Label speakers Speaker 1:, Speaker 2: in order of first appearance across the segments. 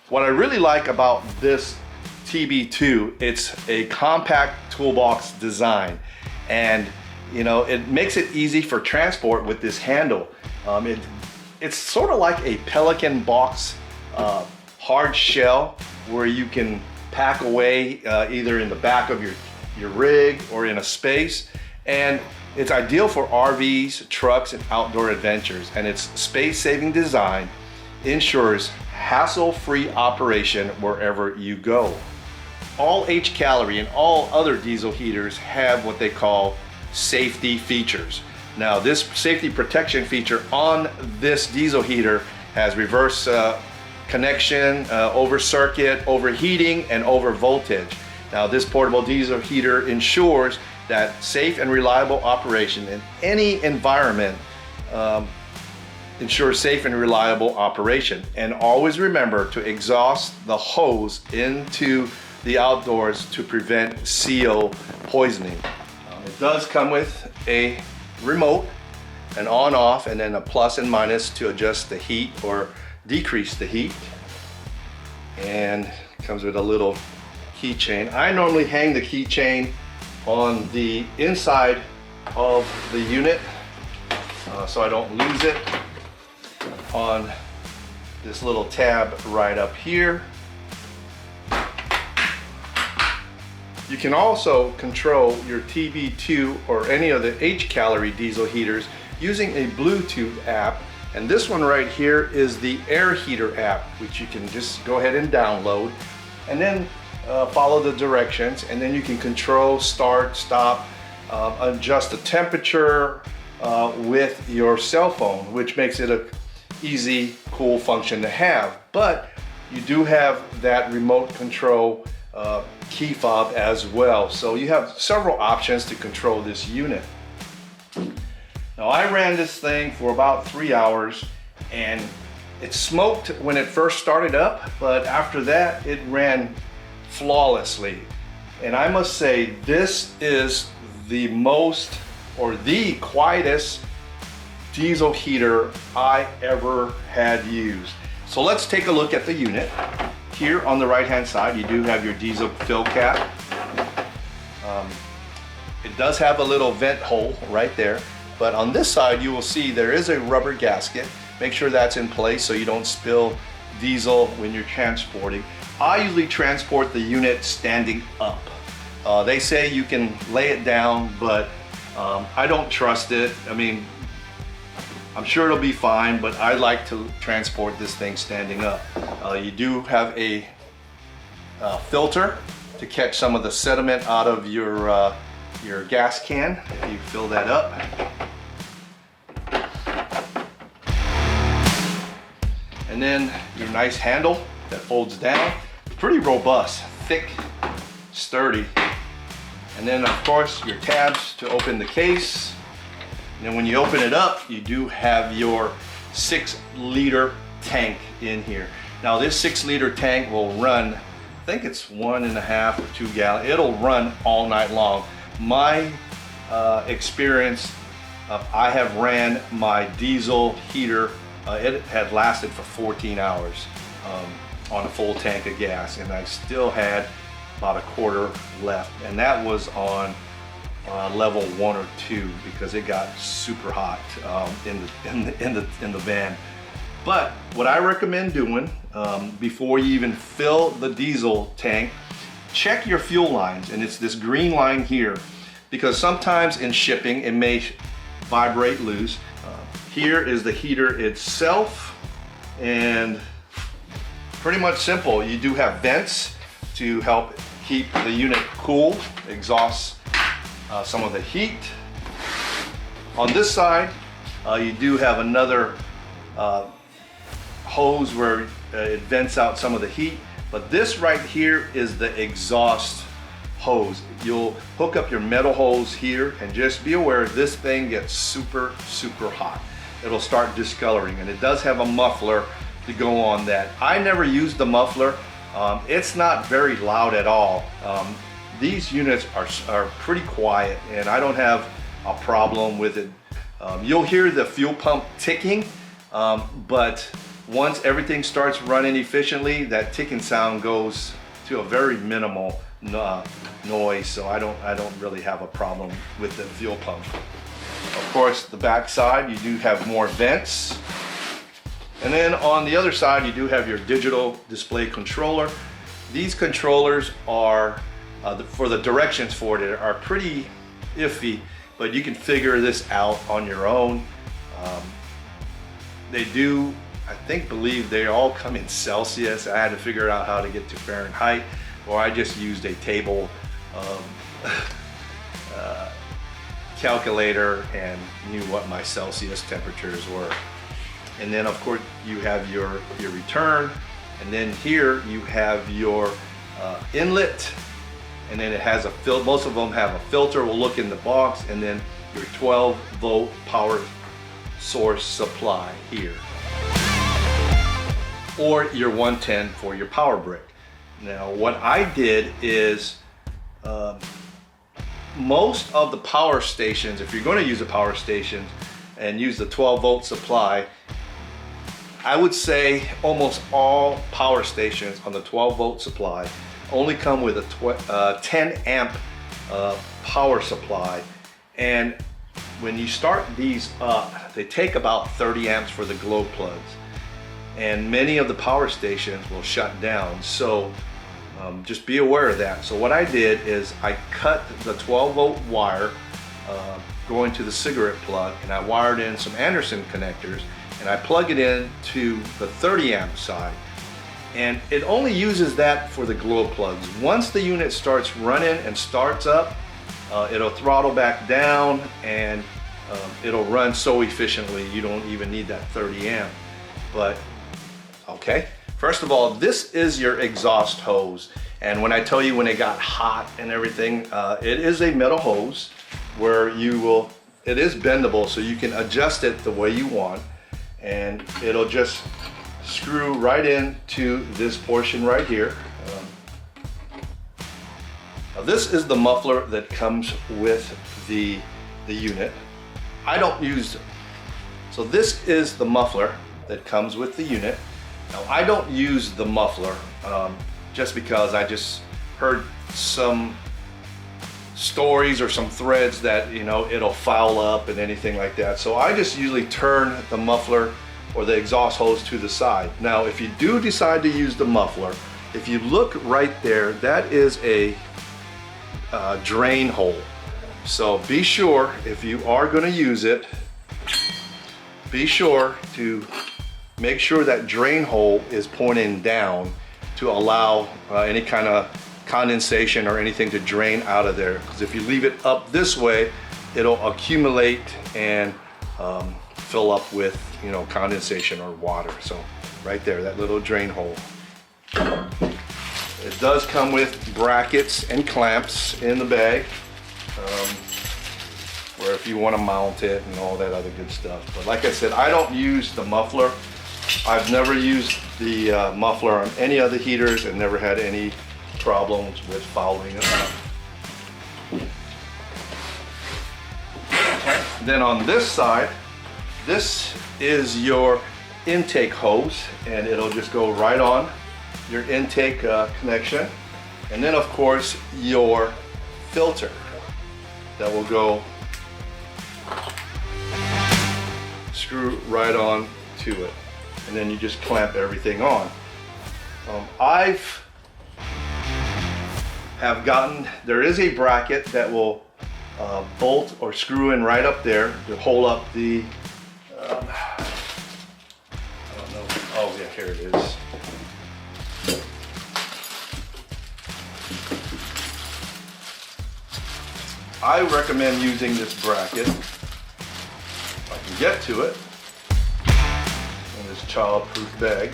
Speaker 1: What I really like about this TB2, it's a compact toolbox design, and you know, it makes it easy for transport with this handle. It's sort of like a Pelican box hard shell where you can pack away either in the back of your rig or in a space, and it's ideal for RVs, trucks, and outdoor adventures. And its space-saving design ensures hassle-free operation wherever you go. All Hcalory and all other diesel heaters have what they call safety features. Now, this safety protection feature on this diesel heater has reverse connection, over circuit, overheating, and over voltage. Now, this portable diesel heater ensures that safe and reliable operation in any environment. Ensures safe and reliable operation. And always remember to exhaust the hose into the outdoors to prevent CO poisoning. It does come with a remote, an on-off, and then a plus and minus to adjust the heat or decrease the heat. And it comes with a little keychain. I normally hang the keychain on the inside of the unit so I don't lose it, on this little tab right up here. You can also control your TB2 or any of the Hcalory diesel heaters using a Bluetooth app, and this one right here is the air heater app, which you can just go ahead and download, and then follow the directions, and then you can control, start, stop, adjust the temperature with your cell phone, which makes it a easy, cool function to have. But you do have that remote control key fob as well, so you have several options to control this unit. Now, I ran this thing for about 3 hours, and it smoked when it first started up, but after that it ran flawlessly. And I must say, this is the most, or the quietest diesel heater I ever had used. So let's take a look at the unit. Here on the right hand side, you do have your diesel fill cap. It does have a little vent hole right there, but on this side you will see there is a rubber gasket. Make sure that's in place so you don't spill diesel when you're transporting. I usually transport the unit standing up. They say you can lay it down, but I don't trust it. I mean, I'm sure it'll be fine, but I like to transport this thing standing up. You do have a filter to catch some of the sediment out of your gas can if you fill that up. And then your nice handle that folds down. Pretty robust, thick, sturdy. And then of course your tabs to open the case. And then when you open it up, you do have your 6-liter tank in here. Now this 6-liter tank will run, I think it's 1.5 or 2 gallons. It'll run all night long. My experience, I have ran my diesel heater, it had lasted for 14 hours on a full tank of gas, and I still had about a quarter left, and that was on level 1 or 2 because it got super hot in the van. But what I recommend doing before you even fill the diesel tank, check your fuel lines, and it's this green line here, because sometimes in shipping it may vibrate loose. Here is the heater itself, and pretty much simple. You do have vents to help keep the unit cool, exhaust some of the heat. On this side, you do have another hose where it vents out some of the heat, but this right here is the exhaust hose. You'll hook up your metal hose here, and just be aware this thing gets super hot. It'll start discoloring, and it does have a muffler to go on that. I never used the muffler. It's not very loud at all. These units are pretty quiet, and I don't have a problem with it. You'll hear the fuel pump ticking, but once everything starts running efficiently, that ticking sound goes to a very minimal noise, so I don't really have a problem with the fuel pump. Of course, the back side, you do have more vents. And then on the other side, you do have your digital display controller. These controllers are, for the directions for it, are pretty iffy, but you can figure this out on your own. They do, believe they all come in Celsius. I had to figure out how to get to Fahrenheit, or I just used a table calculator and knew what my Celsius temperatures were. And then of course you have your return, and then here you have your inlet, and then it has a filter. Most of them have a filter. We'll look in the box, and then your 12-volt power source supply here, or your 110 for your power brick. Now what I did is most of the power stations, if you're going to use a power station and use the 12-volt supply, I would say almost all power stations on the 12-volt supply only come with a 10 amp power supply. And when you start these up, they take about 30 amps for the glow plugs. And many of the power stations will shut down. So just be aware of that. So what I did is I cut the 12-volt wire going to the cigarette plug, and I wired in some Anderson connectors, and I plug it in to the 30 amp side. And it only uses that for the glow plugs. Once the unit starts running and starts up, it'll throttle back down, and it'll run so efficiently you don't even need that 30 amp. But okay, first of all, this is your exhaust hose. And when I tell you when it got hot and everything, it is a metal hose where it is bendable, so you can adjust it the way you want, and it'll just screw right into this portion right here. Now this is the muffler that comes with the unit. I don't use, so this is the muffler that comes with the unit. Now I don't use the muffler just because I just heard some stories or some threads that, you know, it'll foul up and anything like that. So I just usually turn the muffler or the exhaust hose to the side. Now if you do decide to use the muffler, if you look right there, that is a drain hole. So be sure, if you are going to use it, be sure to make sure that drain hole is pointing down to allow any kind of condensation or anything to drain out of there. Because if you leave it up this way, it'll accumulate and fill up with, you know, condensation or water. So right there, that little drain hole. It does come with brackets and clamps in the bag, where if you want to mount it and all that other good stuff. But like I said, I don't use the muffler. I've never used the muffler on any other heaters and never had any problems with fouling it up. Then on this side, this is your intake hose, and it'll just go right on your intake connection. And then of course your filter that will go screw right on to it, and then you just clamp everything on. There is a bracket that will bolt or screw in right up there to hold up the I don't know, oh yeah, here it is. I recommend using this bracket, if I can get to it, in this child-proof bag.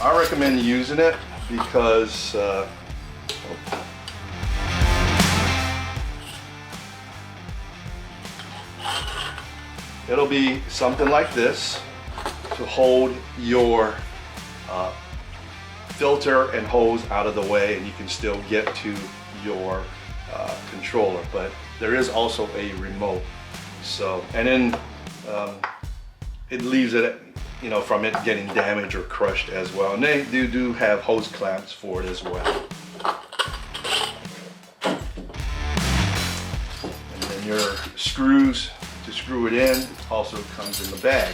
Speaker 1: I recommend using it because it'll be something like this to hold your filter and hose out of the way, and you can still get to your controller. But there is also a remote, So, and then it leaves it, you know, from it getting damaged or crushed as well. And they do have hose clamps for it as well. And then your screws to screw it in also comes in the bag.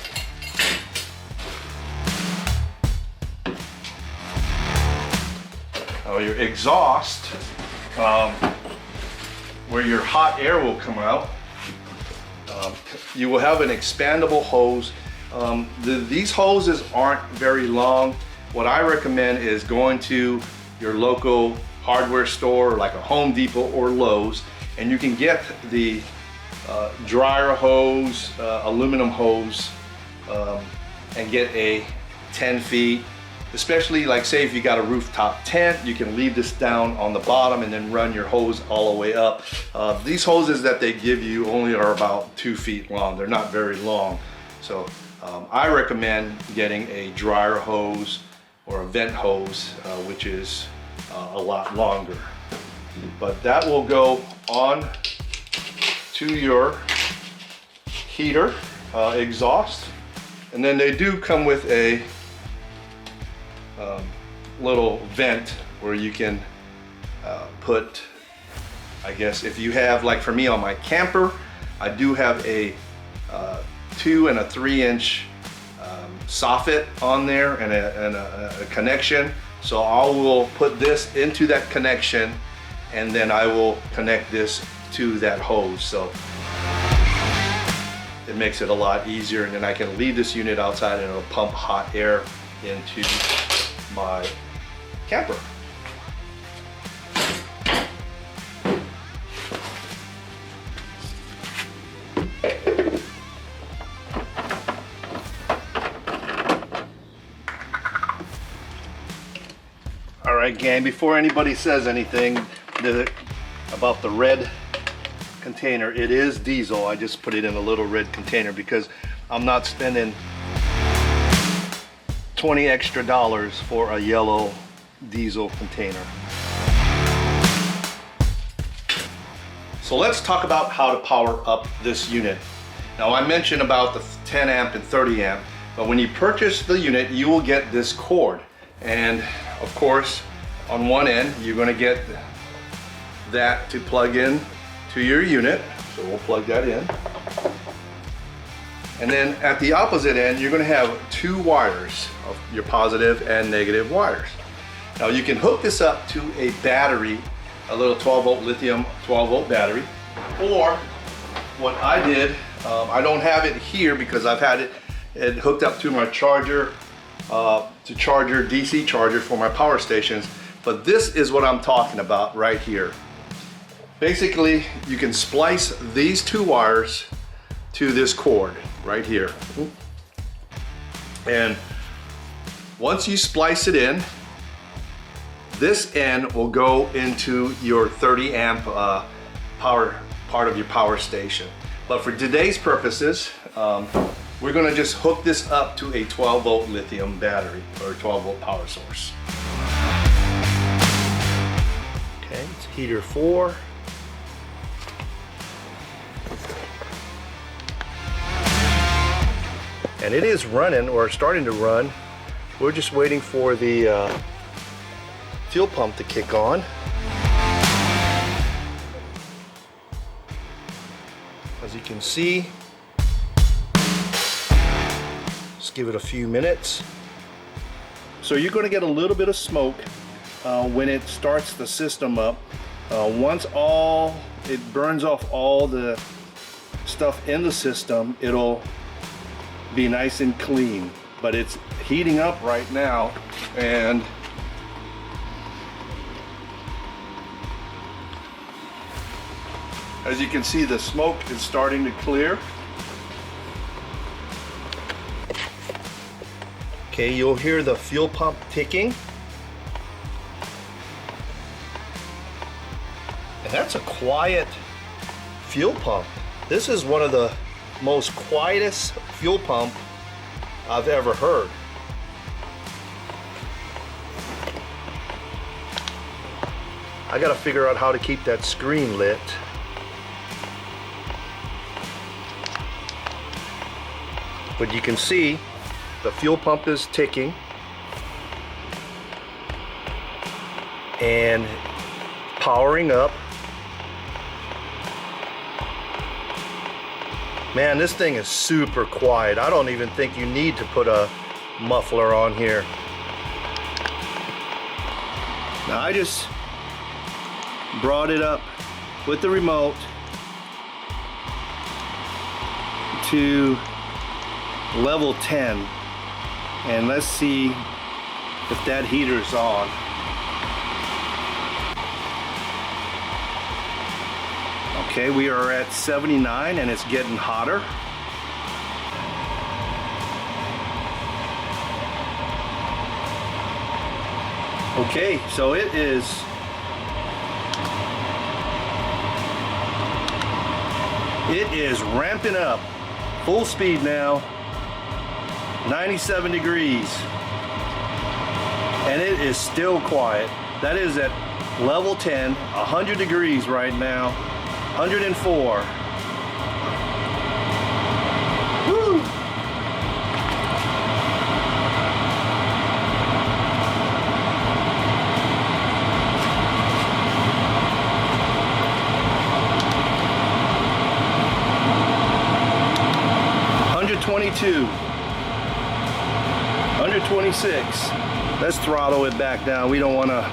Speaker 1: Now your exhaust, where your hot air will come out, you will have an expandable hose. These hoses aren't very long. What I recommend is going to your local hardware store like a Home Depot or Lowe's, and you can get the dryer hose, aluminum hose, and get a 10 feet. Especially like say if you got a rooftop tent, you can leave this down on the bottom and then run your hose all the way up. These hoses that they give you only are about 2 feet long. They're not very long. So I recommend getting a dryer hose or a vent hose, which is a lot longer. But that will go on to your heater exhaust. And then they do come with a little vent where you can put, I guess if you have, like for me on my camper, I do have a 2 and a 3 inch soffit on there and a connection. So I will put this into that connection and then I will connect this to that hose. So it makes it a lot easier, and then I can leave this unit outside and it'll pump hot air into my camper. All right, gang, before anybody says anything about the red container, it is diesel. I just put it in a little red container because I'm not spending $20 extra for a yellow diesel container. So let's talk about how to power up this unit. Now I mentioned about the 10 amp and 30 amp, but when you purchase the unit, you will get this cord. And of course, on one end, you're gonna get that to plug in to your unit. So we'll plug that in. And then at the opposite end, you're gonna have 2 wires, of your positive and negative wires. Now you can hook this up to a battery, a little 12 volt lithium 12 volt battery, or what I did, I don't have it here because I've had it hooked up to my charger, DC charger for my power stations, but this is what I'm talking about right here. Basically, you can splice these 2 wires to this cord right here. And once you splice it in, this end will go into your 30 amp power part of your power station. But for today's purposes, we're gonna just hook this up to a 12 volt lithium battery or 12 volt power source. Okay, it's heater 4. And it is running or starting to run. We're just waiting for the fuel pump to kick on. As you can see, just give it a few minutes. So you're going to get a little bit of smoke when it starts the system up. Once it burns off all the stuff in the system, it'll be nice and clean. But it's heating up right now, and as you can see, the smoke is starting to clear. Okay, you'll hear the fuel pump ticking. And that's a quiet fuel pump. This is one of the most quietest fuel pump I've ever heard. I gotta figure out how to keep that screen lit. But you can see the fuel pump is ticking. And powering up. Man, this thing is super quiet. I don't even think you need to put a muffler on here. Now I just brought it up with the remote to level 10, and let's see if that heater's on. Okay, we are at 79 and it's getting hotter. Okay, so it is ramping up, full speed now, 97 degrees, and it is still quiet. That is at level 10, 100 degrees right now, 104. Woo! Under 26. Let's throttle it back down. We don't want to